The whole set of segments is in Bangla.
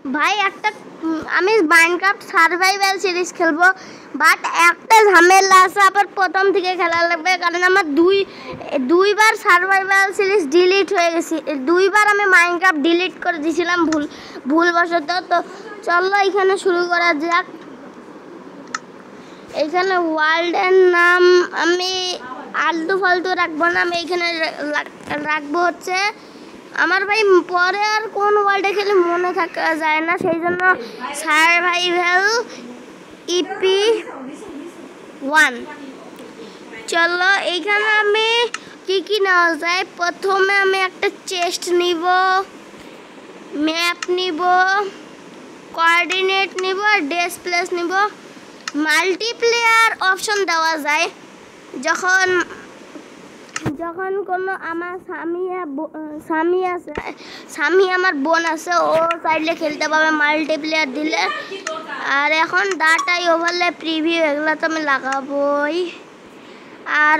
ভাই একটা আমি মাইনক্রাফট সার্ভাইভাল সিরিজ খেলবো, বাট একটা ঝামেলা আছে, আবার প্রথম থেকে খেলা লাগবে, কারণ আমার দুইবার সার্ভাইভাল সিরিজ ডিলিট হয়ে গেছে। দুইবার আমি মাইনক্রাফট ডিলিট করে দিয়েছিলাম ভুলবশত। তো চলো এখানে শুরু করা যাক। এখানে ওয়ার্ল্ডের নাম আমি আলতু ফালতু রাখবো না, আমি এখানে রাখবো হচ্ছে আমার ভাই পরে আর কোন ওয়ার্ল্ডে খেলে মনে থাকা যায় না, সেই জন্য সার্ভাইভাল ইপি 1। চলো এইখানে আমি কি নেওয়া যায়। প্রথমে আমি একটা চেস্ট নিব, ম্যাপ নিব, কোঅর্ডিনেট নিব আর ডেস প্লেস নিব। মাল্টিপ্লেয়ার অপশন দেওয়া যায় যখন কোনো আমার স্বামী আমার বোন আছে, ও চাইলে খেলতে পারবে মাল্টিপ্লেয়ার দিলে। আর এখন ডাটা ওভারলে প্রিভিউ এগুলো তো আমি লাগাবোই, আর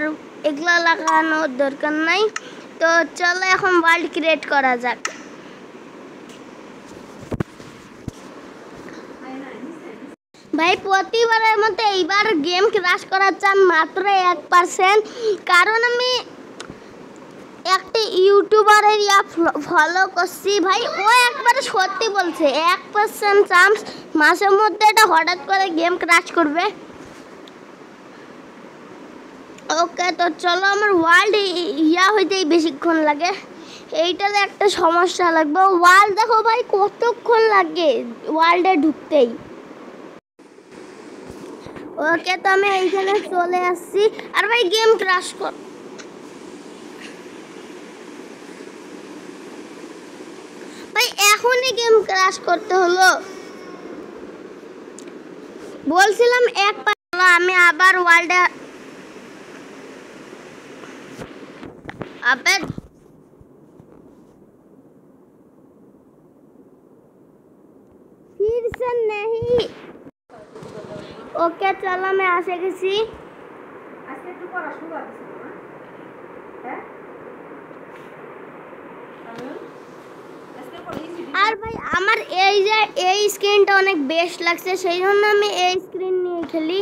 এগুলা লাগানোর দরকার নাই। তো চলো এখন ওয়ার্ল্ড ক্রিয়েট করা যাক। ভাই প্রতিবারের মতো এইবার গেম ক্রাশ করার চান মাত্র 1%, কারণ আমি একটা ইউটিউবারের ফলো করছি ভাই, ও একবারে সত্যি বলছে 1% চান্স মাসের মধ্যে এটা হঠাৎ করে গেম ক্রাশ করবে। ওকে তো চলো, আমার ওয়ার্ল্ড হইতেই বেশিক্ষণ লাগে, এইটাতে একটা সমস্যা লাগবে। ওয়ার্ল্ড দেখো ভাই কতক্ষণ লাগে ওয়ার্ল্ডে ঢুকতেই। ওকে তো আমি এইখানে চলে আসছি, আর ভাই গেম ক্রাশ কর। ভাই এখনই গেম ক্রাশ করতে হলো, বলছিলাম আমি আবার ওয়ার্ল্ডে আবার फिर से नहीं। ओके चलो मैं আসে গেছি। আজকে একটু পড়াশোনা করতেছি না, হ্যাঁ আর ভাই আমার এই স্ক্রিনটা অনেক বেস্ট লাগছে, সেই জন্য আমি এই স্ক্রিন নিয়ে খেলি।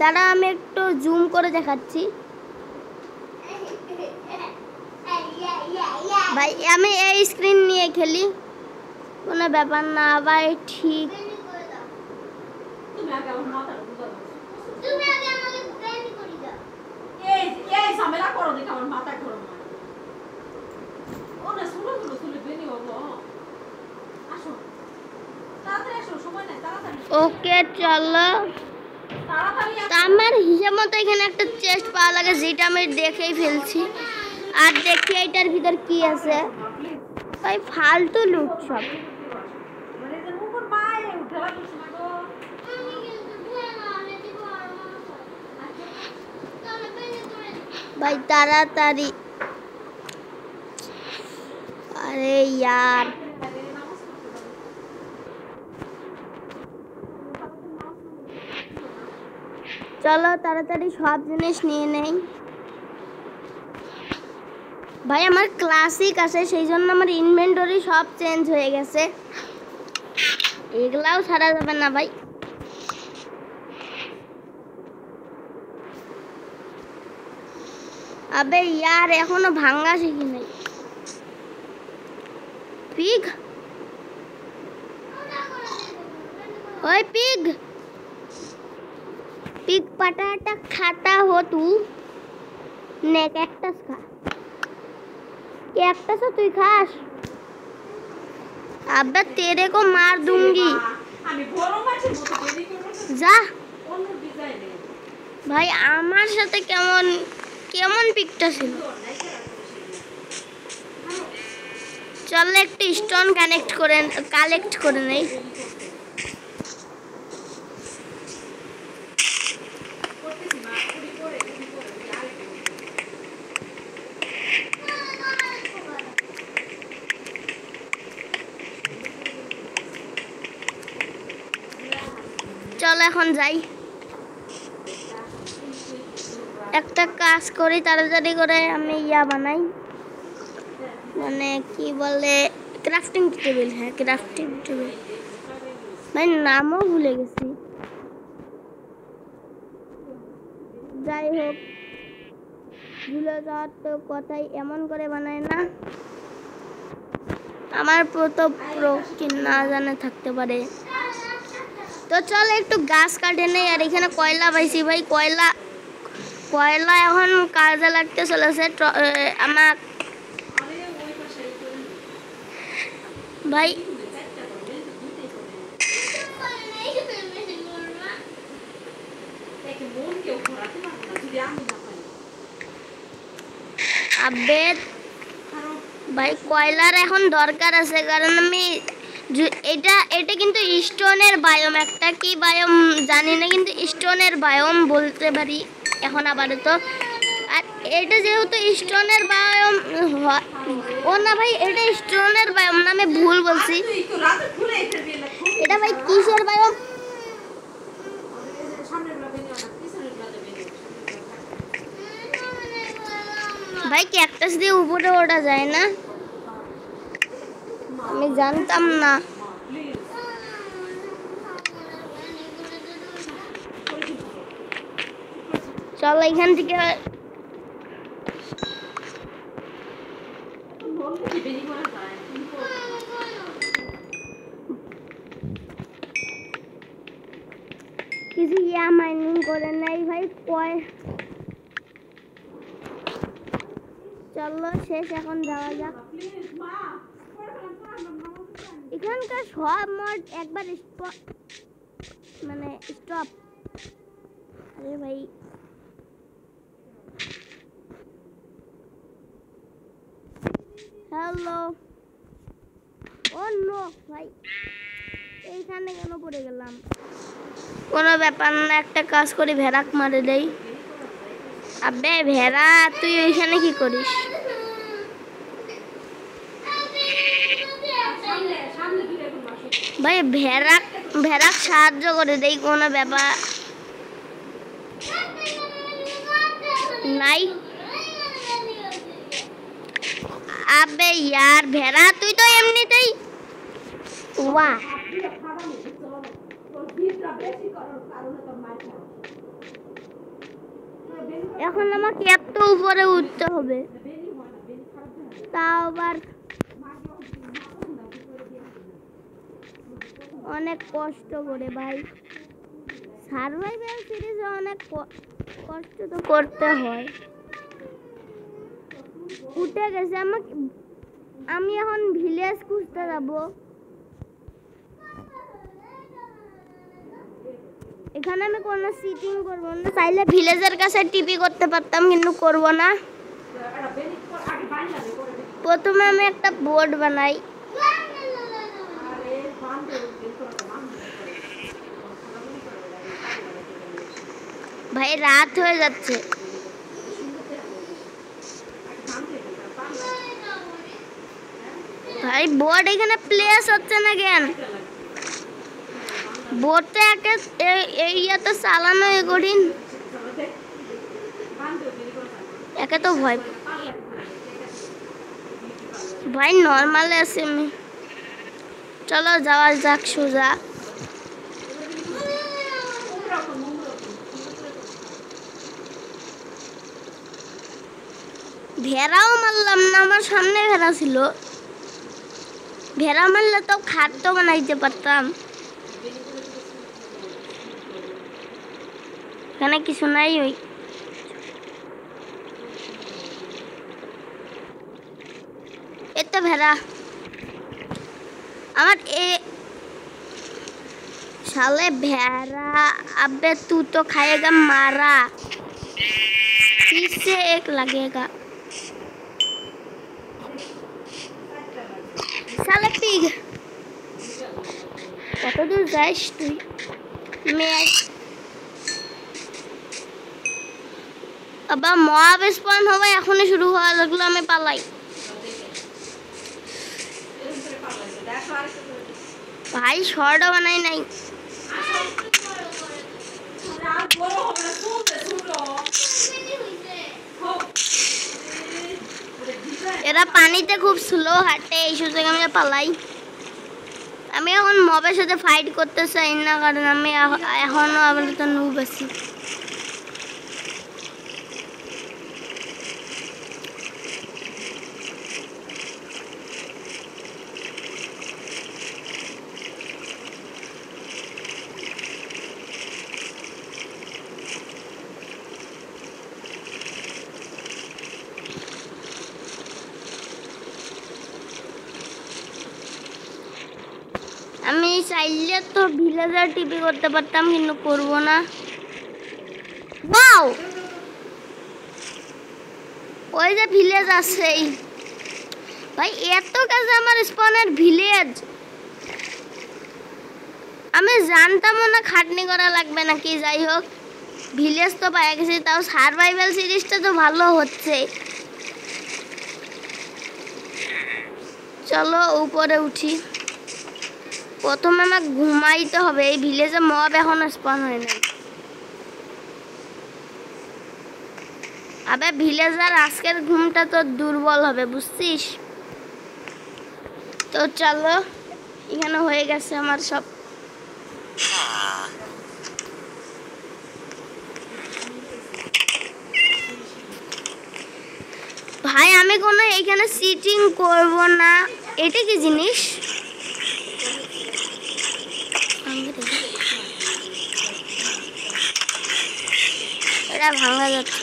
দাঁড়া আমি একটু জুম করে দেখাচ্ছি। ভাই আমি এই স্ক্রিন নিয়ে খেলি, কোনো ব্যাপার না ভাই, ঠিক। ওকে চলো, আমার হিসাব মতো এখানে একটা চেস্ট পাওয়া লাগে, যেটা আমি দেখেই ফেলছি। আর দেখি এটার ভিতর কি আছে। ভাই ফালতু লুট সব। ভাই তাড়াতাড়ি, আরে यार চলো তাড়াতাড়ি সব জিনিস নিয়ে নেই। ভাই আমার ক্লাসিক আছে, সেই জন্য আমার ইনভেন্টরি সব চেঞ্জ হয়ে গেছে, এগুলাও ছাড়া যাবে না ভাই। আবে यार এখনো ভাঙা শিখি নাই। পিগ, ওই পিগ पिग पटाटा खाता हो तू, ने कैक्टस खा, कैक्टस हो तू खास, अब तेरे को मार दूंगी, जा। भाई আমার সাথে কেমন কেমন পিকটা ছিল। চল একটা স্টোন কালেক্ট করে নেই। চল এখন যাই, একটা কাজ করি তাড়াতাড়ি করে, আমি বানাই, মানে কি বলে ক্রাফটিং টেবিল। হ্যাঁ ক্রাফটিং টেবিল। ভাই নামও ভুলে গেছি। যাই হোক, ভুলে যাওয়ার তো কথাই এমন করে বানায় না। আমার তো কি না জানে থাকতে পারে। তো চল একটু গাছ কাটে নেই। আর এখানে কয়লা পাইছি ভাই, কয়লা এখন কাজে লাগতে চলেছে। আমার ভাই আবে ভাই কয়লার এখন দরকার আছে, কারণ আমি এটা কিন্তু স্টোনের বায়োম, একটা কি বায়োম জানি না, কিন্তু স্টোনের বায়োম বলতে পারি এখন আপাতত। আর এটা যেহেতু স্টোনের বায়োম ও না ভাই, এটা স্টোনের বায়োম না, আমি ভুল বলছি। এটা ভাই কিসের বায়োম? ভাই ক্যাকটাস দিয়ে উপরে ওঠা যায় না? আমি জানতাম না। চল এখান থেকে কিছু মাইনিং করে নাই ভাই। চলো শেষ, এখন যাওয়া যাক। এখানকার সব মোড একবার স্টপ। আরে ভাই হ্যালো, ও নো ভাই, এইখানে কেন পড়ে গেলাম? কোনো ব্যাপার না, একটা কাজ করি, ভেড়াক মারে দেই। আবে ভেড়া, তুই ওইখানে কি করিস? ভাই ভেড়াক সাহায্য করে দেই, কোনো ব্যাপার নাই। আবে यार ভেড়া, তুই তো এমনিতেই বাহ। এখন আমাকে এত উপরে উঠতে হবে, তাও আবার অনেক কষ্ট করে ভাই। সার্ভাইভাল সিরিজে অনেক কষ্ট তো করতে হয়। উঠে গেছে আমি এখন ভিলেজ খুঁজতে যাব। এখানে আমি কোনো সিটিং করব না, চাইলে ভিলেজের কাছে টিপি করতে পারতাম, কিন্তু করব না। প্রথমে আমি একটা বোর্ড বানাই। ভাই রাত হয়ে যাচ্ছে। ভাই বোর্ড এখানে প্লেস হচ্ছে না কেন? বোর্ডটা তো চালানো কঠিন। একে তো ভয় ভাই, নর্মালে আছে আমি। চলো যাওয়া যাক সোজা। ভেড়াও মারলাম না, আমার সামনে ভেড়া ছিল। ভেড়া মারলে তো খাদ্য বানাইতে পারতাম। এখানে কিছু নাই। ওই এত ভেড়া আমার साले भेड़ा, अबे तू तो खाएगा मारा, 30 से 1 लगेगा। साले पिग, কত দূর যাস তুই? আবার মব স্পন হবে, এখনই শুরু হওয়া লাগলো, আমি পালাই। ভাই শর্টও বানাই নাই। এরা পানিতে খুব স্লো হাঁটে, এই সুযোগে আমি পালাই। আমি এখন মবের সাথে ফাইট করতে চাই না, কারণ আমি এখনো আপাতত নুব আছি। আমি চাইলে তো ভিলেজার টিপি করতে পারতাম, কিন্তু করব না। ওয়াও, ওই যে ভিলেজ আছে ভাই, এত কাছে আমার স্পনের ভিলেজ। আমি জানতাম না খাটনি করা লাগবে নাকি। যাই হোক, ভিলেজ তো পাই গেছি, তাও সার্ভাইভাল সিরিজটা তো ভালো হচ্ছে। চলো উপরে উঠি। প্রথমে আমাকে ঘুমাইতে হবে, এই ভিলেজে মব এখনো স্পন হয় নাই। আবে ভিলেজার, আজকের ঘুমটা তো দুর্বল হবে, বুঝছিস? তো চলো, এখানে হয়ে গেছে আমার সব। ভাই আমি কোনো এখানে সিটিং করব না। এটা কি জিনিস? এটা ভাঙা যাচ্ছে।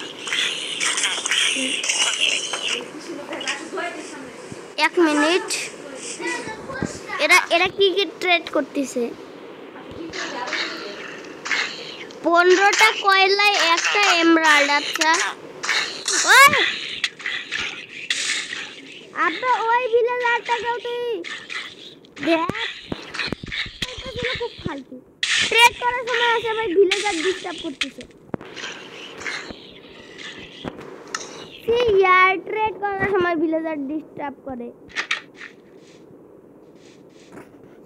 1 মিনিট। এরা কি কি ট্রেড করতেছে? 15টা কয়লায় একটা এমরাল্ড। আচ্ছা, ওই আব্বা, ওই ভিলেজারটাকেও তুই দেখ, খুব ফালতু। ট্রেড করার সময় আছে ভাই, ভিলেজার ডিস্টার্ব করতেছে। ইয়ার ট্রেড করার সময় ভিলেজার ডিস্টার্ব করে।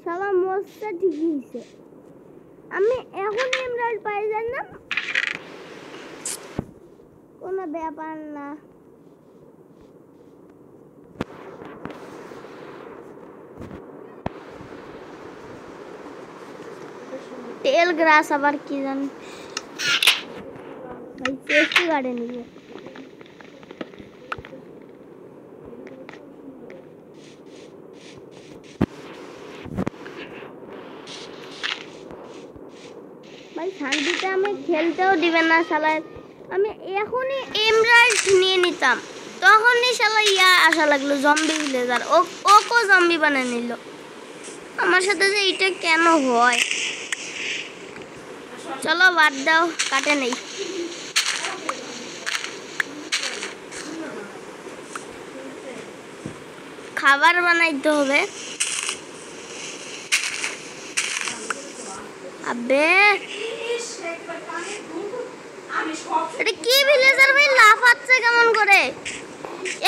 সবার মোস্টটা ঠিকই হয়েছে। আমি এখন এমরাল্ড পাই জানলাম, কোনো ব্যাপার না। টেল গ্রাস আবার কি জানি ভাই, সেফটি গার্ডে নিবে। ভাই শান্তিতে আমি খেলতেও দিবে না শালায়। আমি এখনই এমরাল্ড নিয়ে নিতাম, তখনই শালা ইয়া আসা লাগলো, জম্বি ভিলেজার। ওকে জম্বি বানিয়ে নিল। আমার সাথে যে এটা কেন হয়? চলো বাদ দাও, কাটে নেই। খাবার বানাইতে হবে। আবে এটা কি ভিলেজার ভাই, লাফাচ্ছে কেমন করে?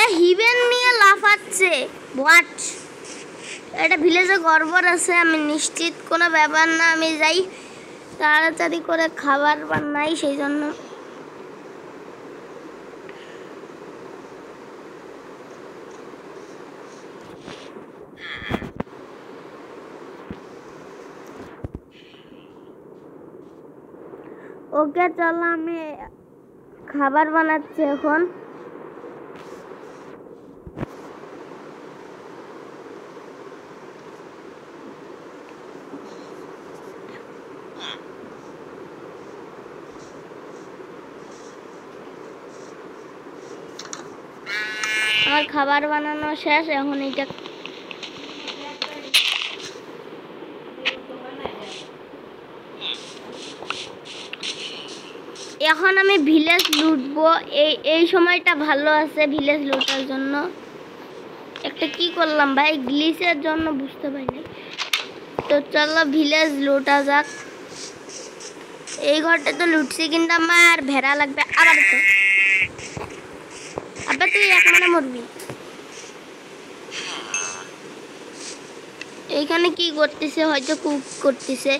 এ হিবেন নিয়ে লাফাচ্ছে। হোয়াট? এটা ভিলেজে গড়বড় আছে, আমি নিশ্চিত। কোনো ব্যাপার না, আমি যাই তাড়াতাড়ি করে খাবার বানাই, সেই জন্য। ওকে চলো, আমি খাবার বানাচ্ছি এখন। আমার খাবার বানানো শেষ, এখন এটা এখন আমি ভিলেজ লুটবো। এই সময়টা ভালো আছে ভিলেজ লুটার জন্য। একটা কি করলাম ভাই, গ্লিচের জন্য বুঝতে পারিনি। তো চলো ভিলেজ লুটা যাক। এই ঘরটা তো লুটছি, কিন্তু আমার ভেড়া লাগবে আবার। তো আবার তুই এক মানে মরবি। এইখানে কি করতেছে? হয়তো কুক করতেছে,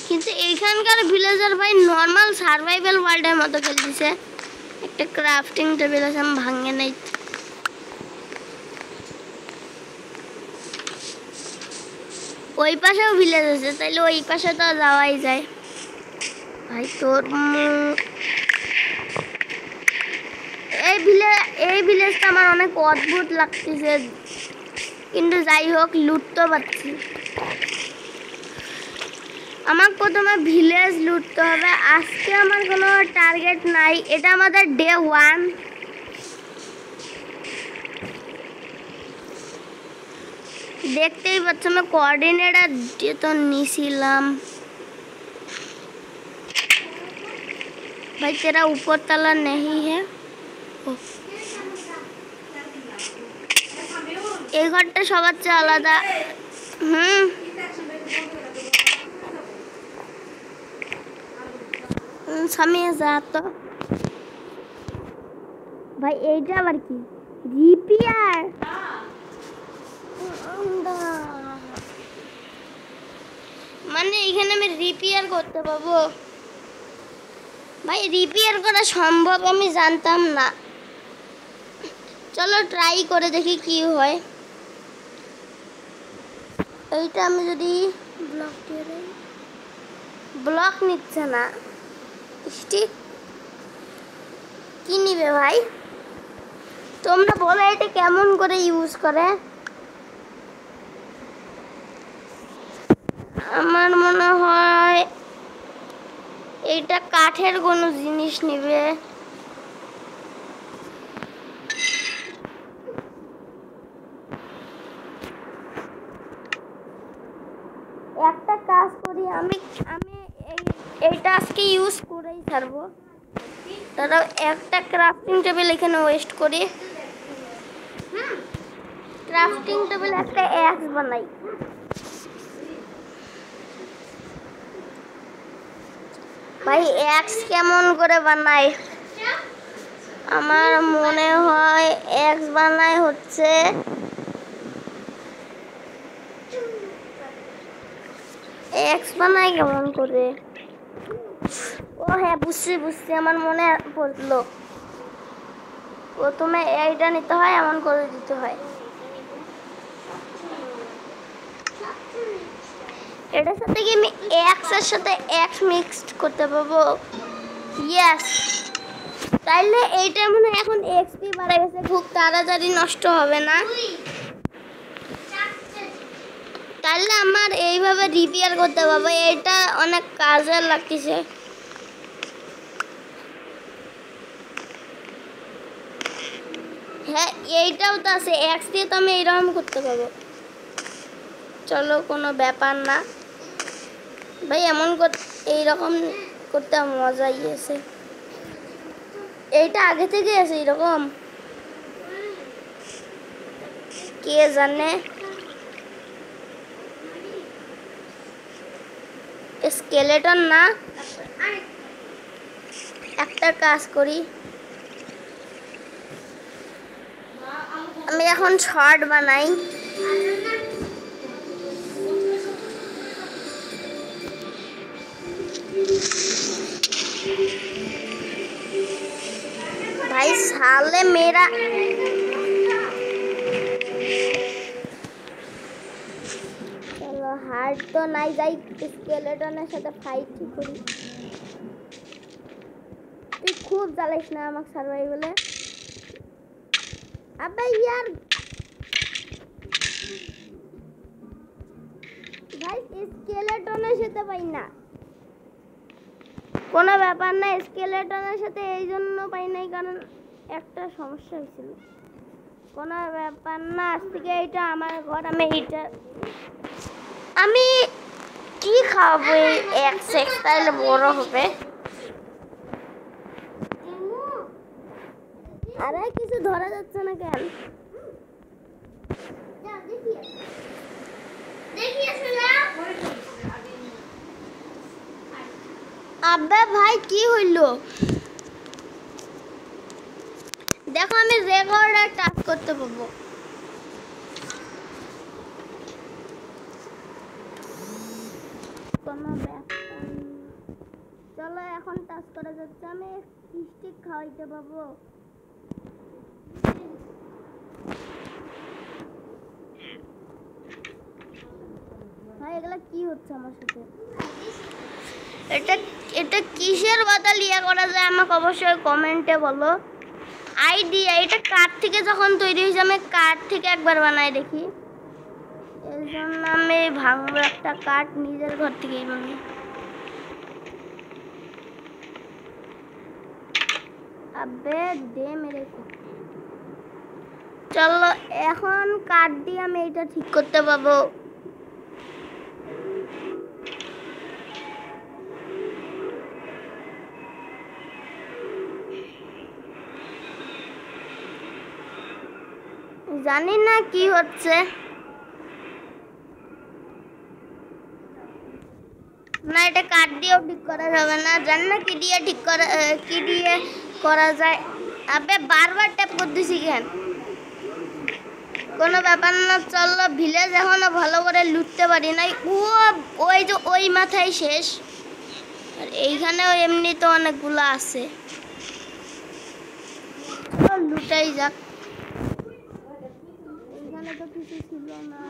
কিন্তু এইখানকার ভিলেজার ভাই নর্মাল সার্ভাইভাল ওয়ার্ল্ডের মতো খেলতেছে। একটা ক্রাফটিং টেবিল আছে, আমি ভাঙে নাই। ওই পাশেও ভিলেজ আছে, তাইলে ওই পাশে তো যাওয়াই যায়। ভাই তোর এই ভিলেজটা আমার অনেক অদ্ভুত লাগতেছে, কিন্তু যাই হোক লুট তো পাচ্ছি। আমার প্রথমে ভিলেজ লুটতে হবে। আজকে আমার কোনো টার্গেট নাই, এটা আমাদের ডে 1। দেখতেই পাচ্ছ আমি কোঅর্ডিনেটর তো নিছিলাম। भाई तेरा ऊपर तला नहीं है। এই ঘরটা সবার চেয়ে আলাদা। সামিয়ে যা তো ভাই। এইটা আবার কি রিপেয়ার? মানে এখানে আমি রিপেয়ার করতে পাবো? ভাই রিপেয়ার করা সম্ভব আমি জানতাম না। চলো ট্রাই করে দেখি কি হয়। এইটা আমি যদি ব্লক দিয়ে দেই, ব্লক নিচ্ছে না। স্টিক কি নিবে ভাই? তোমরা বলো এটা কেমন করে ইউজ করে। আমার মনে হয় এইটা কাঠের কোনো জিনিস নিবে। একটা কাজ করি, আমি এইটা আজকে ইউজ করেই ছাড়বো। তারা একটা ক্রাফটিং টেবিল এখানে ওয়েস্ট করি। ক্রাফটিং টেবিল একটা অ্যাক্স বানাই। ভাই অ্যাক্স কেমন করে বানাই? আমার মনে হয় অ্যাক্স বানাই হচ্ছে এক্স বানাই কেমন করে? ও হ্যাঁ বুঝছি, আমার মনে পড়লো। প্রথমে এইটা নিতে হয়, এমন করে দিতে হয়। এটার সাথে কি আমি এক্স এর সাথে এক্স মিক্সড করতে পারবো? ইয়েস। তাইলে এইটা মনে হয় এখন এক্সপি বাড়া গেছে, খুব তাড়াতাড়ি নষ্ট হবে না। তাহলে আমার এইভাবে রিপেয়ার করতে পারবো। এটা অনেক কাজে লাগতেছে। হ্যাঁ এইটাও তো আছে, এক্স দিয়ে তো আমি এইরকম করতে পারবো। চলো কোনো ব্যাপার না ভাই, এমন এইরকম করতে মজাই আছে। এইটা আগে থেকে আছে এরকম, কে জানে। স্কেলেটন না, একটা কাজ করি, আমি এখন শর্ট বানাই। भाई साले मेरा चलो हार्ट तो नहीं जाई, स्केलेटনের সাথে ফাইট করি। তুই খুব জ্বালাইস না আমাকে সার্ভাইভালে। আবে यार ভাই স্কেলেটনের সাথে পাই না। কোনো ব্যাপার না, স্কেলেটনের সাথে এই জন্য পাই নাই কারণ একটা সমস্যা হয়েছিল। কোনো ব্যাপার না, আজ থেকে এটা আমার ঘর। আমি কি খাবো? এই এক্স তাইলে বড় হবে। আরে কিছু ধরা যাচ্ছে না কেন? আব্বা ভাই কি হইলো? দেখো আমি রেকর্ডার টাচ করতে পারবো। চলো এখন টাচ করা যাচ্ছে। আমি স্টিক খাওয়াইতে পারবো। ভাই এগুলা কি হচ্ছে আমার সাথে? এটা এটা কিসের বদল ইয়া করা যায় আমাকে অবশ্যই কমেন্টে বলো। আইডিয়া এটা কাঠ থেকে যখন তৈরি হয়েছে, আমি কাঠ থেকে একবার বানাই দেখি। এর জন্য আমি ভাঙবো একটা কাঠ নিজের ঘর থেকেই ভাঙি। আবে দে মেরে, চলো এখন কাঠ দিয়ে আমি এটা ঠিক করতে পারবো। জানি না কি হচ্ছে, না এটা কাঠ দিয়েও ঠিক করা যাবে না, জানি না কি দিয়ে ঠিক করা কি দিয়ে করা যায়। আবে বারবার ট্যাপ করতেছি কেন? কোনো ব্যাপার না, চলো ভিলেজ এখনো ভালো করে লুটতে পারি নাই। ওই যে ওই মাথায় শেষ, আর এইখানেও এমনি তো অনেকগুলো আছে, লুটাই যাক। এইখানে তো কিছু ছিল না,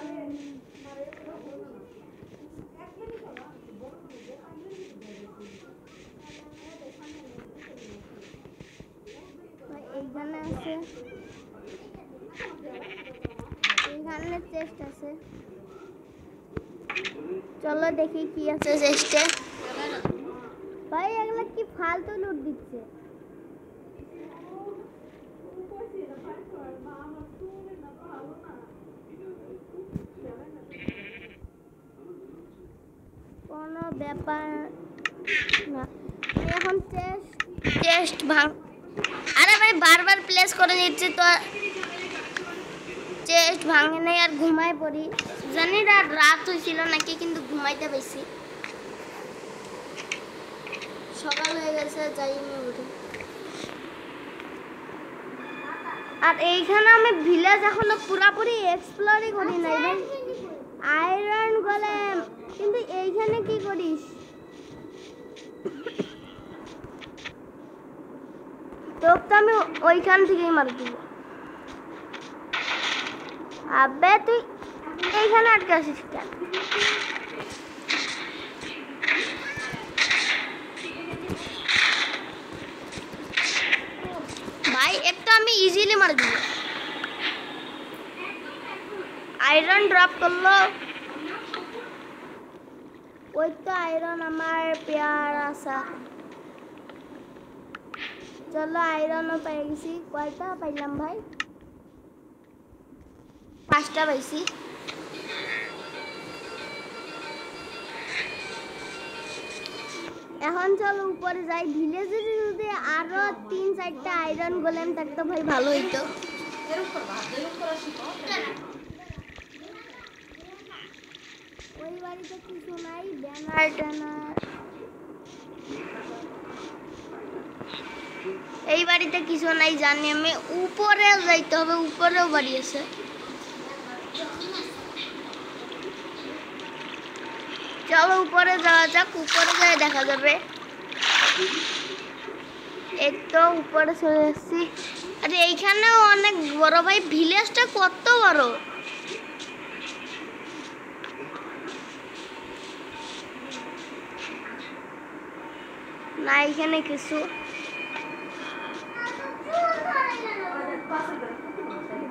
এইখানে আছে, এইখানে চেস্ট আছে। চলো দেখি কি আছে চেস্টে। ভাই এগুলা কি ফালতু লুট দিচ্ছে? কোনো ব্যাপার না, এখন চেস্ট ভাঙ। আরে ভাই বারবার প্লেস করে নিচ্ছি তো চেস্ট ভাঙে নাই, আর ঘুমায় পড়ি। জানি না রাত হয়েছিল নাকি, কিন্তু ঘুমাইতে বেশি সকাল হয়ে গেছে, যাইনি উঠে। আর এইখানে আমি ভিলেজ এখনো পুরাপুরি এক্সপ্লোরই করি নাই ভাই। আয়রন গোলেম, কিন্তু এইখানে কি করিস? তোকে তো আমি ওইখান থেকেই মার দিব। আবে তুই এইখানে আটকে আসিস কেন? ভাই একটা আমি ইজিলি মার দিব। আয়রন ড্রপ করলো, ওই তো আয়রন আমার পেয়ার আসা। চলো আয়রনও পেয়ে গেছি। কয়টা পাইলাম ভাই? 5টা পাইছি। এখন চলো উপরে যাই। ভিলেজে যদি আরো 3-4টা আয়রন গোলেম থাকতো ভাই ভালো হইতো। ওই বাড়িতে কিছু নাই, ব্যানার ট্যানার। এই বাড়িতে কিছু নাই জানি আমি, উপরে যাইতে হবে, উপরেও বাড়ি আছে। চলো উপরে যাওয়া যাক, উপরে যাই দেখা যাবে। এই তো উপরে চলে এসেছি। আরে এইখানেও অনেক বড় ভাই, ভিলেজটা কত বড়। না এখানে কিছু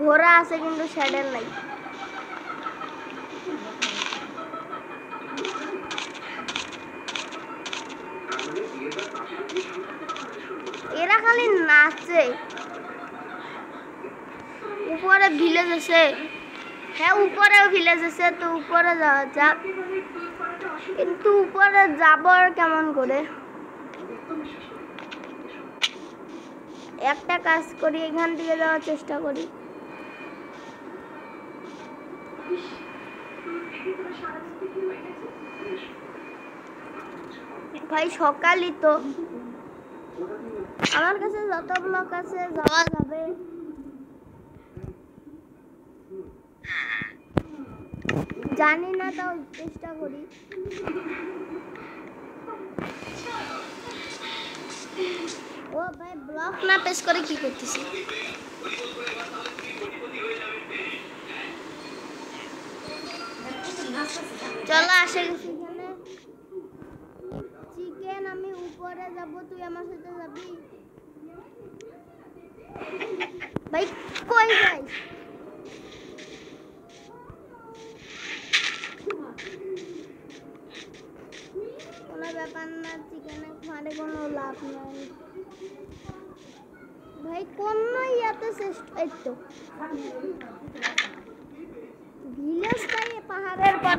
ঘোড়া আছে কিন্তু স্যাডেল নাই। এরা খালি নাচে। উপরে ভিলেজ আছে, হ্যাঁ উপরেও ভিলেজ আছে, তো উপরে যাওয়া যাক। কিন্তু উপরে যাব কেমন করে? একটা কাজ করি, এখান থেকে যাওয়ার চেষ্টা করি। ভাই সকালই তো, আমার কাছে যত ব্লক আছে যাওয়া যাবে। জানি না, তাও চেষ্টা করি। ও ভাই ব্লক না প্রেস করে কি করতেছি? চলো আসে গেছি এখানে চিকেন আমি উপরে যাব তুই আমার সাথে যাবি ভাই কই যাই কোনো ব্যাপার না চিকেনে খাওয়ারে কোনো লাভ নাই ভাই কোন ইয়াতে শ্রেষ্ঠ এই তো ভিলেজটাই পাহাড়ের পর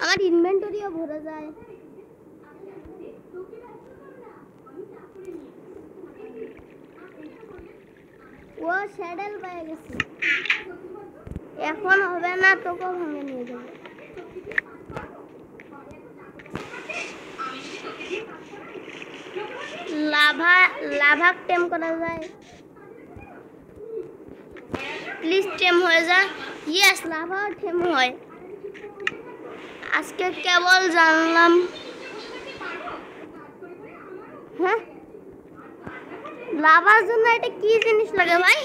আমার ইনভেন্টরিও ভরে যায় ও স্যাডেল পেয়ে গেছে এখন হবে না তোকে ভাঙে নিয়ে যাবে লাভা টেম করা যায় প্লিজ টেম হয়ে যা ইয়েস লাভা টেম হয় আজকে কেবল জানলাম হ্যাঁ লাভার জন্য এটা কি জিনিস লাগে ভাই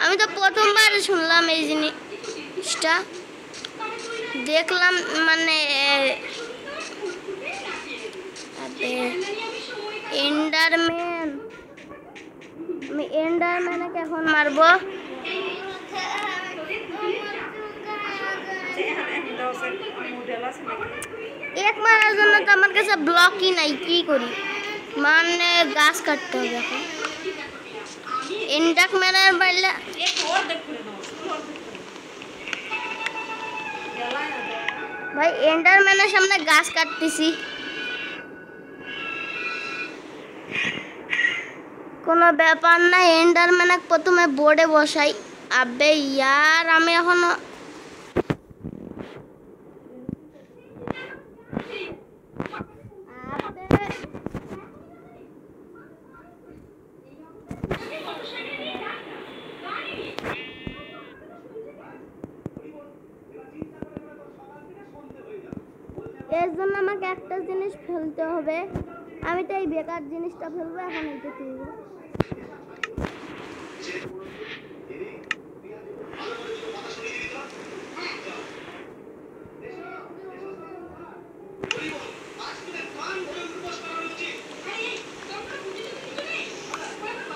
আমি তো প্রথমবার শুনলাম এই জিনিসটা দেখলাম মানে এন্ডারম্যান আমি এন্ডারম্যানকে এখন মারবো এক মারার জন্য তো আমার কাছে ব্লকই নাই কি করি মানে গাছ কাটতে হবে এখন এন্ডাক মারার বাইরে ভাই এন্ডারম্যানের সামনে গাছ কাটতেছি কোনো ব্যাপার না এন্ডারম্যানক প্রথমে বোর্ডে বসাই আবে ইয়ার আমি এখন এর জন্য আমাকে একটা জিনিস ফেলতে হবে আমি তো এই বেকার জিনিসটা ফেলবো এখন এইটা তুলবো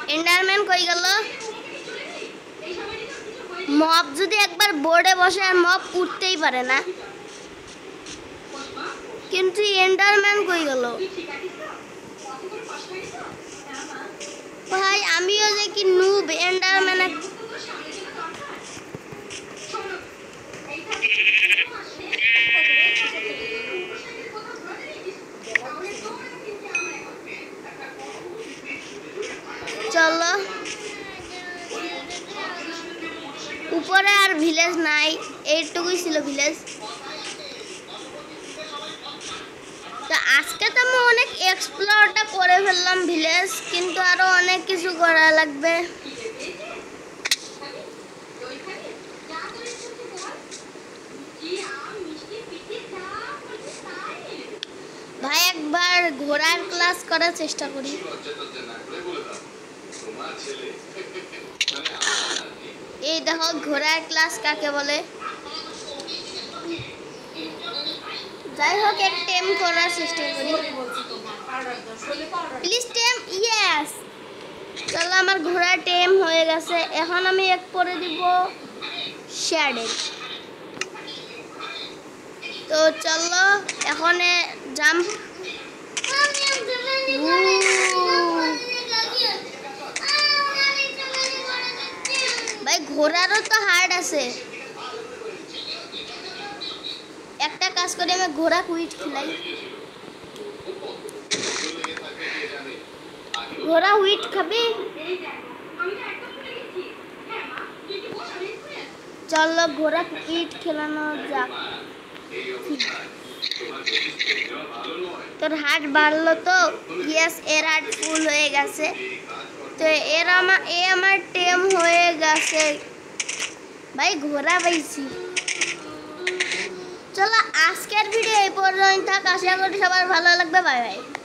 এন্ডারম্যান কই গেল মব যদি একবার বোর্ডে বসে আর মব উঠতেই পারে না কিন্তু এন্ডারম্যান কই গেল ভাই আমিও যে কি নুব এন্ডারম্যান চলো উপরে আর ভিলেজ নাই এইটুকুই ছিল ভিলেজ তো আজকে তো আমি অনেক এক্সপ্লোরটা করে ফেললাম ভিলেজ কিন্তু আরো অনেক কিছু করা লাগবে ভাই একবার ঘোড়ার ক্লাস করার চেষ্টা করি এই দেখো ঘোড়ার ক্লাস কাকে বলে যাই হোক এক টেম করার চেষ্টা করি প্লিজ টেম ইয়েস চলো আমার ঘোড়া টেম হয়ে গেছে এখন আমি এক করে দিব শ্যাডেল তো চলো এখন জাম্প ভাই ঘোড়ারও তো হার্ড আছে একটা কাজ করে আমি ঘোড়া কুইট খিলাই ঘোড়া হুইট খাবি চলো ঘোড়া কুইট খেলানো যাক তোর হার্ট বাড়লো তো ইয়েস এর হার্ট ফুল হয়ে গেছে তো আমার টেম হয়ে গেছে ভাই ঘোড়া পাইছি চলো আজকের ভিডিও এই পর্যন্ত থাক আশা করি সবার ভালো লাগবে বাই বাই